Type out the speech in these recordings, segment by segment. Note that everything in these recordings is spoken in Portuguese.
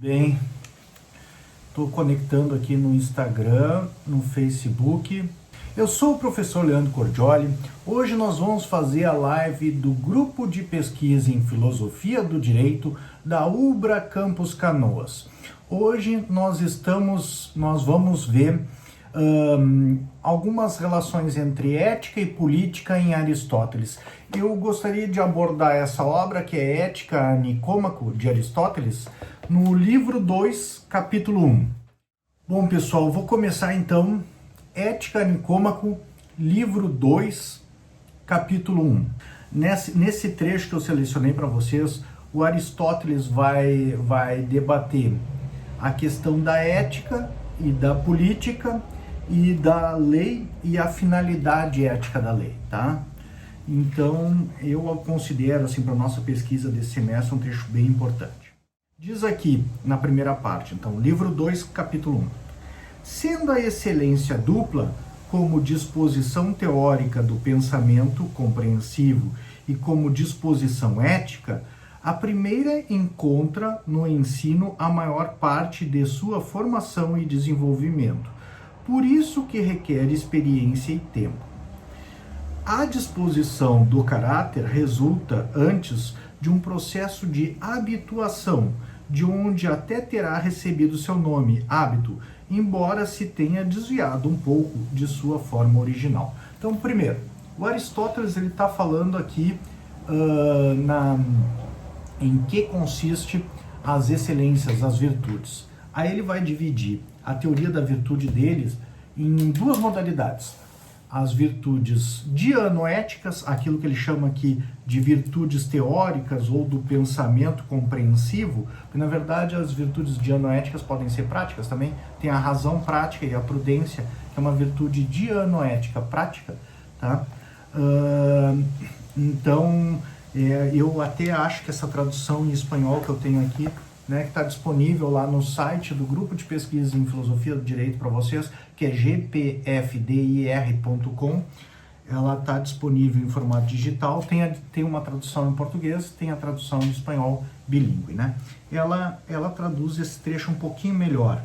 Bem, estou conectando aqui no Instagram, no Facebook. Eu sou o professor Leandro Cordioli. Hoje nós vamos fazer a live do Grupo de Pesquisa em Filosofia do Direito da UBRA Campus Canoas. Hoje nós vamos ver algumas relações entre ética e política em Aristóteles. Eu gostaria de abordar essa obra, que é Ética a Nicômaco, de Aristóteles, no livro 2, capítulo 1. Bom, pessoal, vou começar então. Ética a Nicômaco, livro 2, capítulo 1. Nesse trecho que eu selecionei para vocês, o Aristóteles vai debater a questão da ética e da política e da lei e a finalidade ética da lei, tá? Então, eu considero, assim, para a nossa pesquisa desse semestre, um trecho bem importante. Diz aqui, na primeira parte, então, livro 2, capítulo 1. Sendo a excelência dupla, como disposição teórica do pensamento compreensivo e como disposição ética, a primeira encontra no ensino a maior parte de sua formação e desenvolvimento, por isso que requer experiência e tempo. A disposição do caráter resulta antes de um processo de habituação, de onde até terá recebido seu nome, hábito, embora se tenha desviado um pouco de sua forma original. Então, primeiro, o Aristóteles está falando aqui em que consiste as excelências, as virtudes. Aí ele vai dividir a teoria da virtude deles em duas modalidades. As virtudes dianoéticas, aquilo que ele chama aqui de virtudes teóricas ou do pensamento compreensivo, porque na verdade as virtudes dianoéticas podem ser práticas também. Tem a razão prática e a prudência, que é uma virtude dianoética prática, tá? Então, eu até acho que essa tradução em espanhol que eu tenho aqui, né, que está disponível lá no site do Grupo de Pesquisa em Filosofia do Direito para vocês, que é gpfdir.com, ela está disponível em formato digital, tem uma tradução em português, tem a tradução em espanhol bilíngue, né? Ela traduz esse trecho um pouquinho melhor.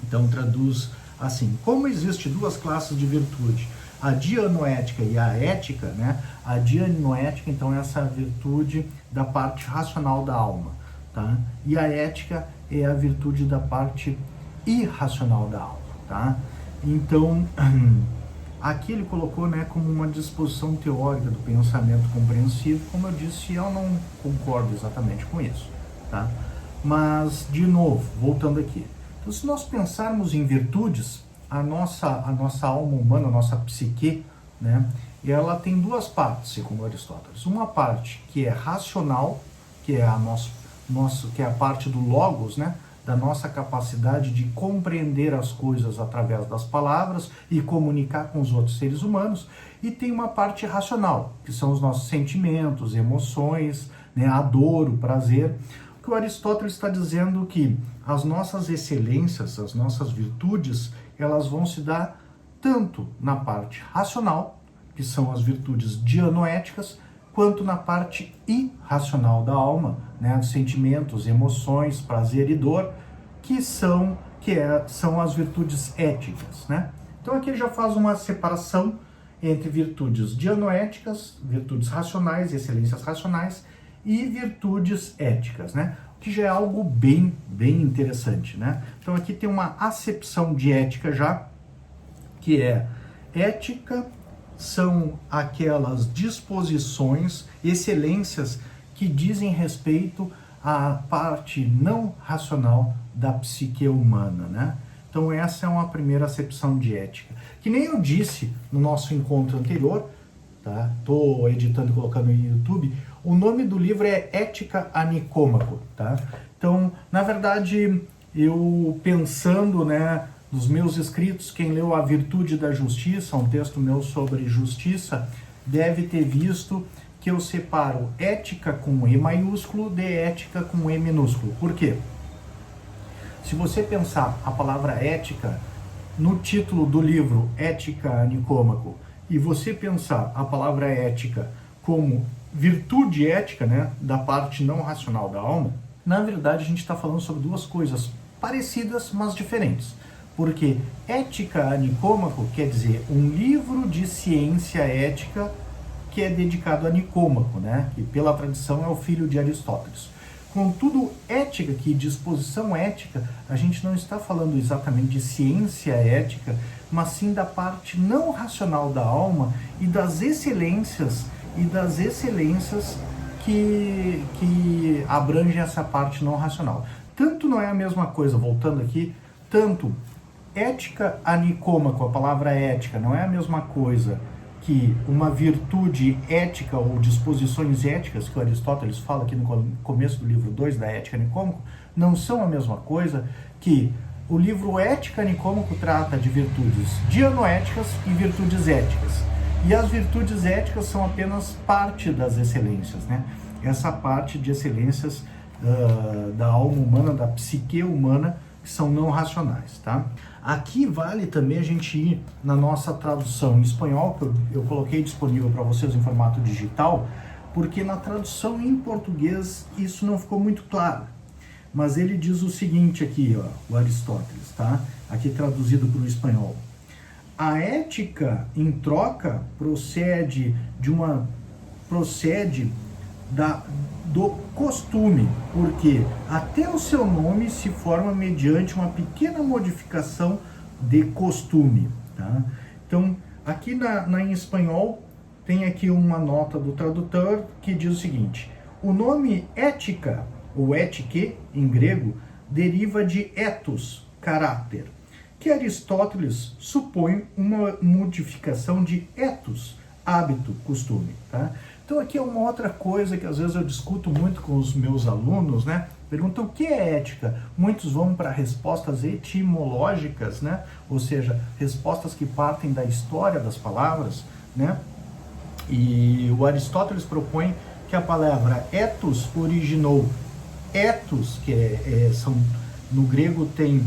Então traduz assim: como existe duas classes de virtude, a dianoética e a ética, né? A dianoética, então, é essa virtude da parte racional da alma, tá? E a ética é a virtude da parte irracional da alma, tá? Então, aqui ele colocou, né, como uma disposição teórica do pensamento compreensivo. Como eu disse, eu não concordo exatamente com isso, tá? Mas, de novo, voltando aqui. Então, se nós pensarmos em virtudes, a nossa alma humana, a nossa psique, né, ela tem duas partes, segundo Aristóteles. Uma parte que é racional, que é a que é a parte do logos, né, da nossa capacidade de compreender as coisas através das palavras e comunicar com os outros seres humanos, e tem uma parte racional, que são os nossos sentimentos, emoções, né, a dor, o prazer. O que o Aristóteles está dizendo que as nossas excelências, as nossas virtudes, elas vão se dar tanto na parte racional, que são as virtudes dianoéticas, quanto na parte irracional da alma, né, sentimentos, emoções, prazer e dor, que são as virtudes éticas, né? Então aqui ele já faz uma separação entre virtudes dianoéticas, virtudes racionais, excelências racionais, e virtudes éticas, né? O que já é algo bem interessante, né? Então aqui tem uma acepção de ética já, que é ética são aquelas disposições, excelências que dizem respeito à parte não racional da psique humana, né? Então essa é uma primeira acepção de ética. Que nem eu disse no nosso encontro anterior, tá? Tô editando e colocando no YouTube. O nome do livro é Ética a Nicômaco, tá? Então, na verdade, eu pensando, né, nos meus escritos, quem leu A Virtude da Justiça, um texto meu sobre justiça, deve ter visto que eu separo ética com E maiúsculo de ética com E minúsculo. Por quê? Se você pensar a palavra ética no título do livro Ética a Nicômaco, e você pensar a palavra ética como virtude ética, né, da parte não racional da alma, Na verdade, a gente está falando sobre duas coisas parecidas, mas diferentes. Porque ética a Nicômaco quer dizer um livro de ciência ética que é dedicado a Nicômaco, né? Que pela tradição é o filho de Aristóteles. Contudo, ética, que disposição ética, a gente não está falando exatamente de ciência ética, mas sim da parte não racional da alma e das excelências que abrangem essa parte não racional. Tanto não é a mesma coisa, voltando aqui, tanto ética a Nicômaco, a palavra ética, não é a mesma coisa que uma virtude ética ou disposições éticas, que o Aristóteles fala aqui no começo do livro 2 da Ética Nicômaco, não são a mesma coisa que o livro Ética Nicômaco trata de virtudes dianoéticas e virtudes éticas. E as virtudes éticas são apenas parte das excelências, né? Essa parte de excelências da alma humana, da psique humana, que são não racionais, tá? Aqui vale também a gente ir na nossa tradução em espanhol, que eu coloquei disponível para vocês em formato digital, porque na tradução em português isso não ficou muito claro. Mas ele diz o seguinte aqui, ó, o Aristóteles, tá? Aqui traduzido para o espanhol. A ética, em troca, procede do costume, porque até o seu nome se forma mediante uma pequena modificação de costume. Tá? Então, aqui em espanhol, tem aqui uma nota do tradutor que diz o seguinte: o nome ética, ou étique, em grego, deriva de ethos, caráter, que Aristóteles supõe uma modificação de ethos, hábito, costume. Tá? Então aqui é uma outra coisa que às vezes eu discuto muito com os meus alunos, né? Perguntam o que é ética. Muitos vão para respostas etimológicas, né? Ou seja, respostas que partem da história das palavras, né? E o Aristóteles propõe que a palavra ethos originou ethos, que no grego tem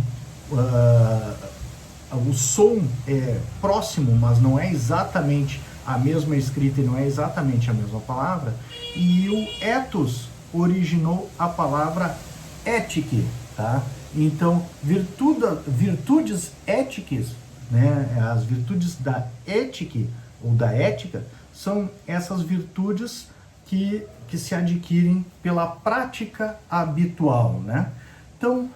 o som é próximo, mas não é exatamente a mesma escrita e não é exatamente a mesma palavra, e o ethos originou a palavra étique, tá? Então, virtudes éticas, né, as virtudes da ética ou da ética, são essas virtudes que se adquirem pela prática habitual, né? Então,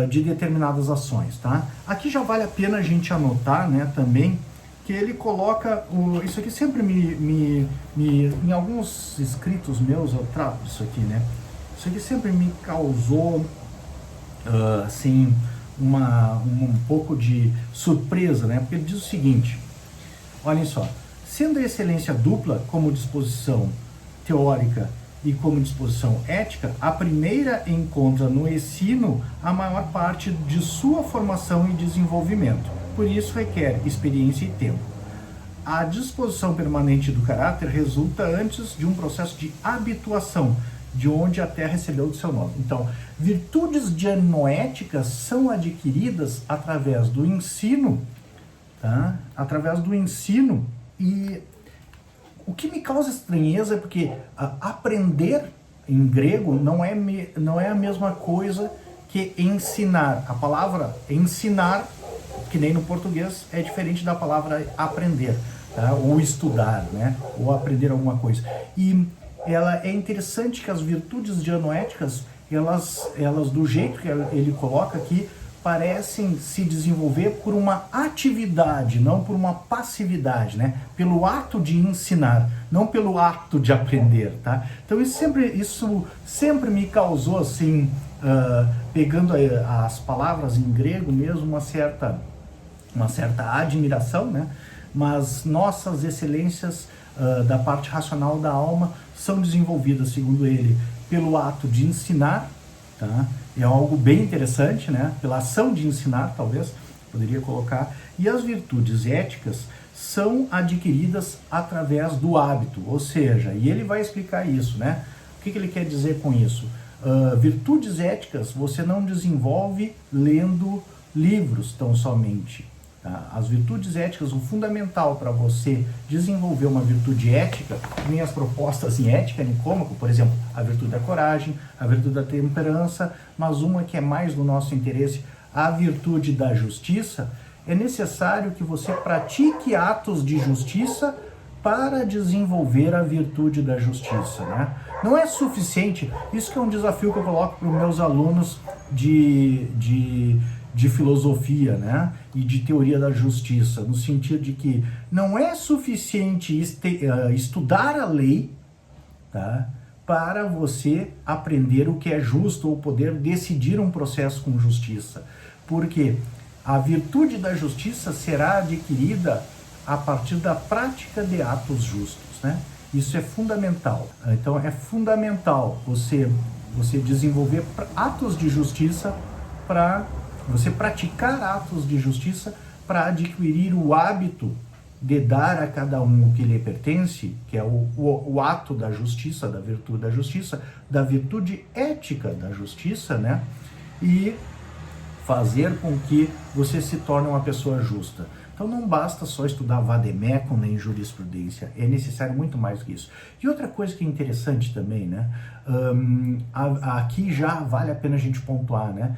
de determinadas ações, tá? Aqui já vale a pena a gente anotar, né, também, que ele coloca, isso aqui sempre em alguns escritos meus eu trato isso aqui, né? Isso aqui sempre me causou, assim, um pouco de surpresa, né? Porque ele diz o seguinte, olhem só, sendo a excelência dupla como disposição teórica e como disposição ética, a primeira encontra no ensino a maior parte de sua formação e desenvolvimento. Por isso requer experiência e tempo. A disposição permanente do caráter resulta antes de um processo de habituação, de onde até recebeu o seu nome. Então, virtudes dianoéticas são adquiridas através do ensino, tá? Através do ensino, e o que me causa estranheza é porque aprender em grego não é a mesma coisa que ensinar. A palavra ensinar, que nem no português, é diferente da palavra aprender, tá? Ou estudar, né? Ou aprender alguma coisa. E é interessante que as virtudes dianoéticas, elas do jeito que ele coloca aqui, parecem se desenvolver por uma atividade, não por uma passividade, né? Pelo ato de ensinar, não pelo ato de aprender, tá? Então isso sempre me causou, assim, pegando as palavras em grego mesmo, uma certa admiração, né? Mas nossas excelências da parte racional da alma são desenvolvidas, segundo ele, pelo ato de ensinar, tá? É algo bem interessante, né? Pela ação de ensinar, talvez, poderia colocar. E as virtudes éticas são adquiridas através do hábito, ou seja, e ele vai explicar isso, né? O que ele quer dizer com isso? Virtudes éticas você não desenvolve lendo livros tão somente, Tá? As virtudes éticas, o fundamental para você desenvolver uma virtude ética, nem as propostas em ética nicômaco, por exemplo, a virtude da coragem, a virtude da temperança, mas uma que é mais do nosso interesse, a virtude da justiça, é necessário que você pratique atos de justiça para desenvolver a virtude da justiça, né? Não é suficiente, isso que é um desafio que eu coloco para os meus alunos de filosofia, né? E de teoria da justiça, no sentido de que não é suficiente estudar a lei, tá? Para você aprender o que é justo ou poder decidir um processo com justiça. Porque a virtude da justiça será adquirida a partir da prática de atos justos, né? Isso é fundamental. Então é fundamental você desenvolver atos de justiça para você praticar atos de justiça para adquirir o hábito de dar a cada um o que lhe pertence, que é o ato da justiça, da virtude ética da justiça, né? E fazer com que você se torne uma pessoa justa. Então não basta só estudar vademecum nem jurisprudência, é necessário muito mais que isso. E outra coisa que é interessante também, né? Aqui já vale a pena a gente pontuar, né?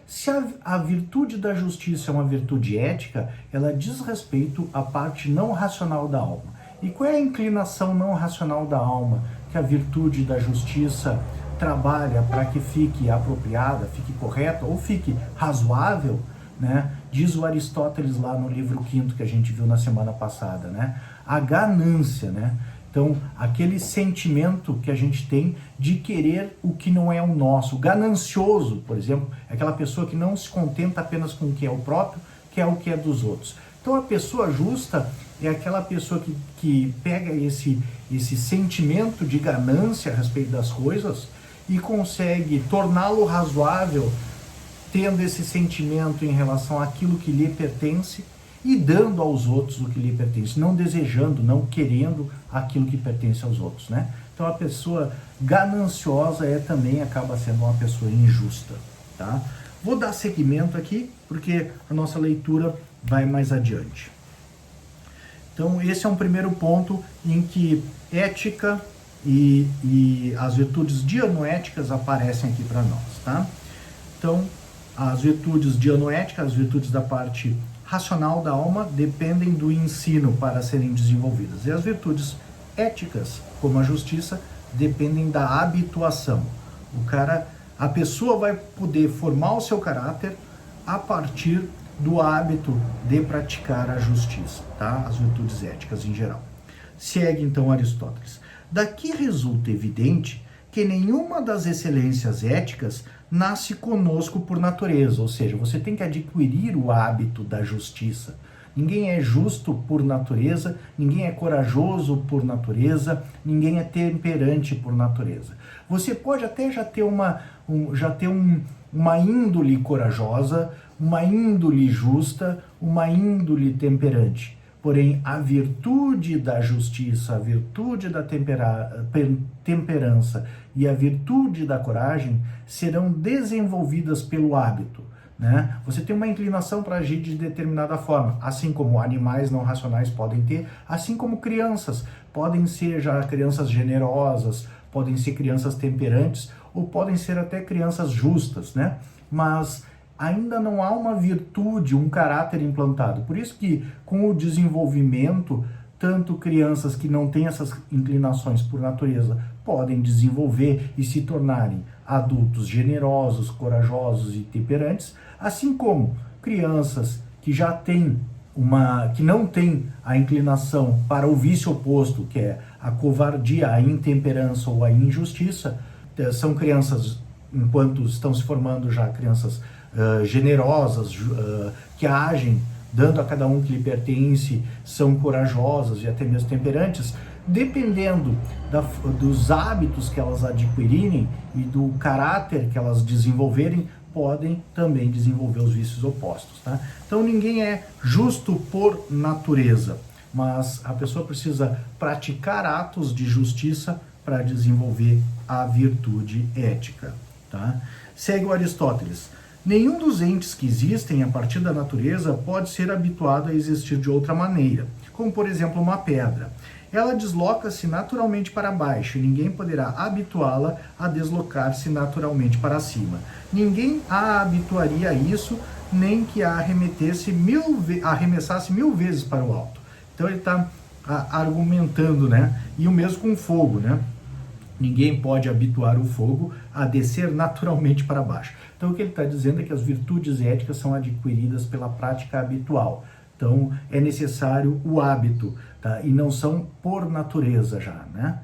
Se a virtude da justiça é uma virtude ética, ela diz respeito à parte não racional da alma. E qual é a inclinação não racional da alma que a virtude da justiça trabalha para que fique apropriada, fique correta ou fique razoável, né? Diz o Aristóteles lá no livro 5º que a gente viu na semana passada, né? A ganância, né? Então, aquele sentimento que a gente tem de querer o que não é o nosso. Ganancioso, por exemplo, é aquela pessoa que não se contenta apenas com o que é o próprio, que é o que é dos outros. Então, a pessoa justa é aquela pessoa que pega esse sentimento de ganância a respeito das coisas e consegue torná-lo razoável, tendo esse sentimento em relação àquilo que lhe pertence e dando aos outros o que lhe pertence, não desejando, não querendo aquilo que pertence aos outros, né? Então a pessoa gananciosa também acaba sendo uma pessoa injusta, tá? Vou dar seguimento aqui, porque a nossa leitura vai mais adiante. Então esse é um primeiro ponto em que ética e as virtudes dianoéticas aparecem aqui para nós, tá? Então, as virtudes dianoéticas, as virtudes da parte racional da alma, dependem do ensino para serem desenvolvidas. E as virtudes éticas, como a justiça, dependem da habituação. A pessoa vai poder formar o seu caráter a partir do hábito de praticar a justiça, tá? As virtudes éticas em geral. Segue então Aristóteles. Daqui resulta evidente que nenhuma das excelências éticas nasce conosco por natureza, ou seja, você tem que adquirir o hábito da justiça. Ninguém é justo por natureza, ninguém é corajoso por natureza, ninguém é temperante por natureza. Você pode até já ter uma índole corajosa, uma índole justa, uma índole temperante. Porém, a virtude da justiça, a virtude da temperança e a virtude da coragem serão desenvolvidas pelo hábito, né? Você tem uma inclinação para agir de determinada forma, assim como animais não racionais podem ter, assim como crianças podem ser já crianças generosas, podem ser crianças temperantes ou podem ser até crianças justas, né? Mas ainda não há uma virtude, um caráter implantado. Por isso que, com o desenvolvimento, tanto crianças que não têm essas inclinações por natureza podem desenvolver e se tornarem adultos generosos, corajosos e temperantes, assim como crianças que já têm que não têm a inclinação para o vício oposto, que é a covardia, a intemperança ou a injustiça, são crianças, enquanto estão se formando já crianças generosas, que agem dando a cada um que lhe pertence, são corajosas e até mesmo temperantes, dependendo dos hábitos que elas adquirirem e do caráter que elas desenvolverem, podem também desenvolver os vícios opostos, tá? Então ninguém é justo por natureza, mas a pessoa precisa praticar atos de justiça para desenvolver a virtude ética, tá? Segue o Aristóteles. Nenhum dos entes que existem a partir da natureza pode ser habituado a existir de outra maneira, como por exemplo uma pedra. Ela desloca-se naturalmente para baixo e ninguém poderá habituá-la a deslocar-se naturalmente para cima. Ninguém a habituaria a isso, nem que a arremessasse mil vezes para o alto. Então ele está argumentando, né? E o mesmo com o fogo, né? Ninguém pode habituar o fogo a descer naturalmente para baixo. Então o que ele está dizendo é que as virtudes éticas são adquiridas pela prática habitual. Então é necessário o hábito, tá? E não são por natureza já, né?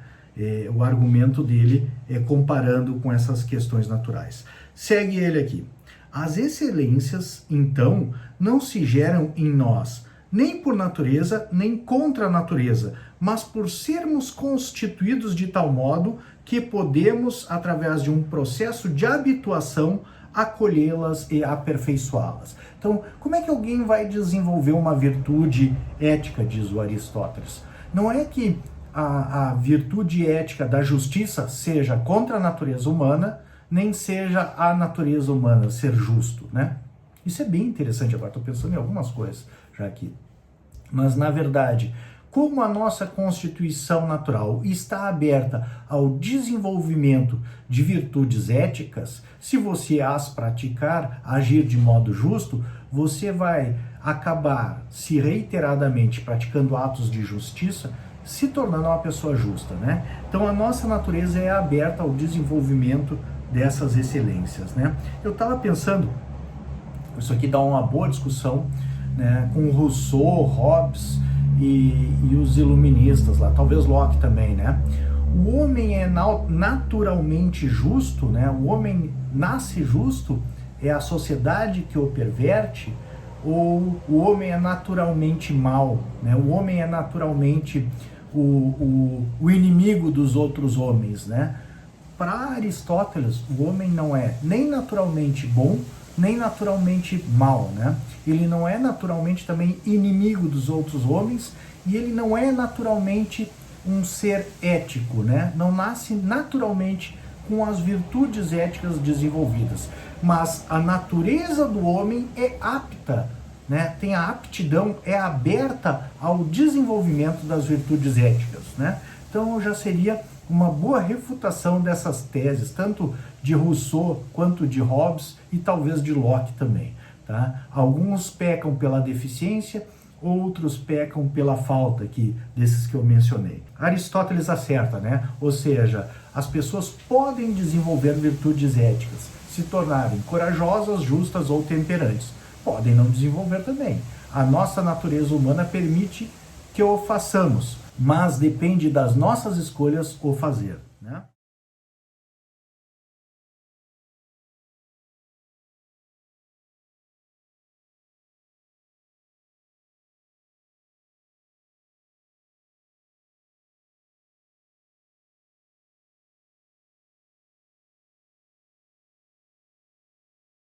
O argumento dele é comparando com essas questões naturais. Segue ele aqui. As excelências, então, não se geram em nós, nem por natureza, nem contra a natureza, mas por sermos constituídos de tal modo que podemos, através de um processo de habituação, acolhê-las e aperfeiçoá-las. Então, como é que alguém vai desenvolver uma virtude ética, diz o Aristóteles? Não é que a virtude ética da justiça seja contra a natureza humana, nem seja a natureza humana ser justo, né? Isso é bem interessante. Agora estou pensando em algumas coisas já aqui. Mas, na verdade, como a nossa constituição natural está aberta ao desenvolvimento de virtudes éticas, se você as praticar, agir de modo justo, você vai acabar se reiteradamente praticando atos de justiça, se tornando uma pessoa justa, né? Então a nossa natureza é aberta ao desenvolvimento dessas excelências, né? Eu estava pensando, isso aqui dá uma boa discussão, né, com Rousseau, Hobbes e os iluministas lá, talvez Locke também, né? O homem é naturalmente justo, né? O homem nasce justo, é a sociedade que o perverte, ou o homem é naturalmente mau, né? O homem é naturalmente o inimigo dos outros homens, né? Para Aristóteles, o homem não é nem naturalmente bom, nem naturalmente mal, né? Ele não é naturalmente também inimigo dos outros homens e ele não é naturalmente um ser ético, né? Não nasce naturalmente com as virtudes éticas desenvolvidas, mas a natureza do homem é apta, né? Tem a aptidão, é aberta ao desenvolvimento das virtudes éticas, né? Então já seria uma boa refutação dessas teses, tanto de Rousseau quanto de Hobbes e talvez de Locke também, tá? Alguns pecam pela deficiência, outros pecam pela falta aqui, desses que eu mencionei. Aristóteles acerta, né? Ou seja, as pessoas podem desenvolver virtudes éticas, se tornarem corajosas, justas ou temperantes. Podem não desenvolver também. A nossa natureza humana permite que o façamos, mas depende das nossas escolhas o fazer, né?